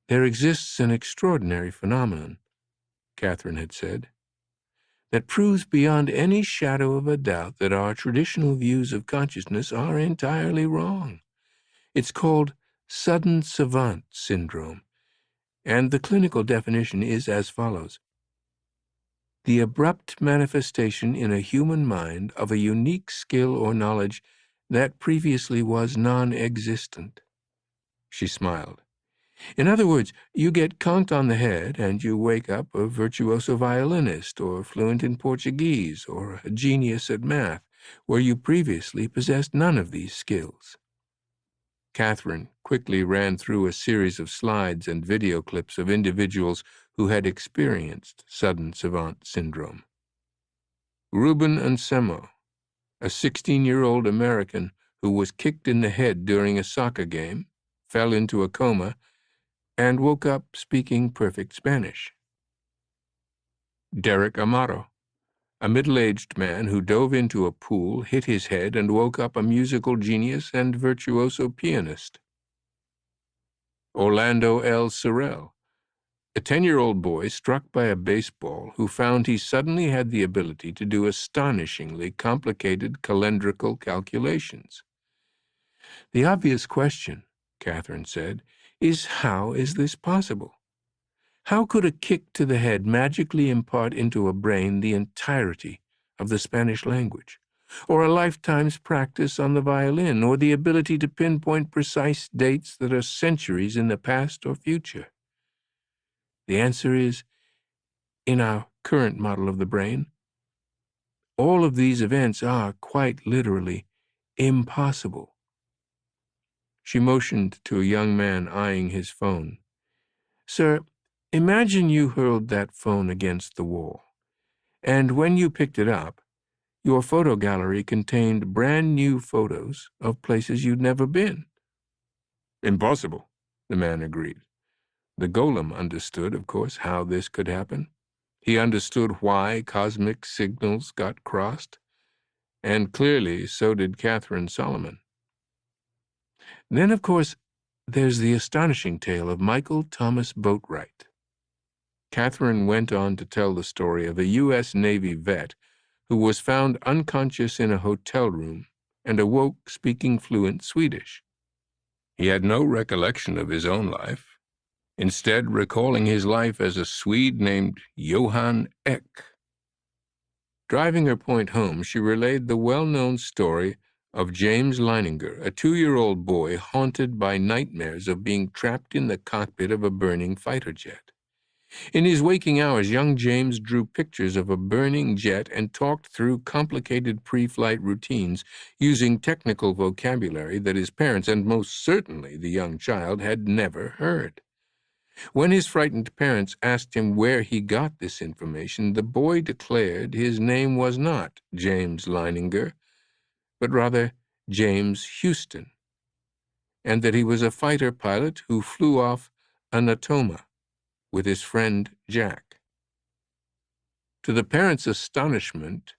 There exists an extraordinary phenomenon, Catherine had said, that proves beyond any shadow of a doubt that our traditional views of consciousness are entirely wrong. It's called sudden Savant Syndrome, and the clinical definition is as follows: the abrupt manifestation in a human mind of a unique skill or knowledge that previously was non-existent. She smiled. In other words, you get conked on the head and you wake up a virtuoso violinist or fluent in Portuguese or a genius at math, where you previously possessed none of these skills. Catherine quickly ran through a series of slides and video clips of individuals who had experienced sudden Savant Syndrome. Ruben Anselmo, a 16-year-old American who was kicked in the head during a soccer game, fell into a coma, and woke up speaking perfect Spanish. Derek Amaro, a middle-aged man who dove into a pool, hit his head, and woke up a musical genius and virtuoso pianist. Orlando L. Sorrell, a 10-year-old boy struck by a baseball who found he suddenly had the ability to do astonishingly complicated calendrical calculations. The obvious question, Catherine said, is how is this possible? How could a kick to the head magically impart into a brain the entirety of the Spanish language, or a lifetime's practice on the violin, or the ability to pinpoint precise dates that are centuries in the past or future? The answer is, in our current model of the brain, all of these events are, quite literally, impossible. She motioned to a young man eyeing his phone. Sir, imagine you hurled that phone against the wall, and when you picked it up, your photo gallery contained brand new photos of places you'd never been. Impossible, the man agreed. The golem understood, of course, how this could happen. He understood why cosmic signals got crossed, and clearly so did Catherine Solomon. Then, of course, there's the astonishing tale of Michael Thomas Boatwright. Catherine went on to tell the story of a U.S. Navy vet who was found unconscious in a hotel room and awoke speaking fluent Swedish. He had no recollection of his own life, instead recalling his life as a Swede named Johan Eck. Driving her point home, she relayed the well-known story of James Leininger, a 2-year-old boy haunted by nightmares of being trapped in the cockpit of a burning fighter jet. In his waking hours, young James drew pictures of a burning jet and talked through complicated pre-flight routines using technical vocabulary that his parents, and most certainly the young child, had never heard. When his frightened parents asked him where he got this information, the boy declared his name was not James Leininger, but rather James Houston, and that he was a fighter pilot who flew off a Natoma with his friend Jack. To the parents' astonishment,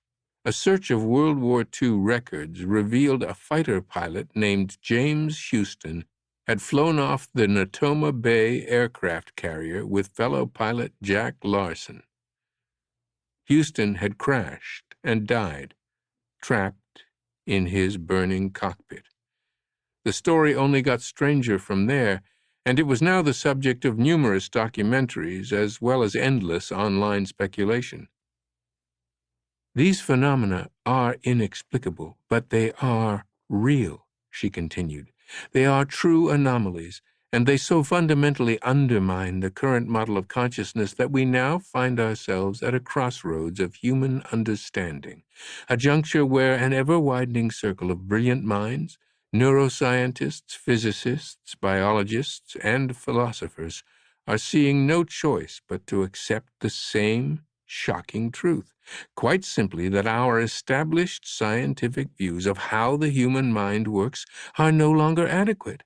a search of World War II records revealed a fighter pilot named James Houston had flown off the Natoma Bay aircraft carrier with fellow pilot Jack Larson. Houston had crashed and died, trapped in his burning cockpit. The story only got stranger from there, and it was now the subject of numerous documentaries as well as endless online speculation. These phenomena are inexplicable, but they are real, she continued. They are true anomalies, and they so fundamentally undermine the current model of consciousness that we now find ourselves at a crossroads of human understanding, a juncture where an ever-widening circle of brilliant minds, neuroscientists, physicists, biologists, and philosophers are seeing no choice but to accept the same shocking truth, quite simply that our established scientific views of how the human mind works are no longer adequate.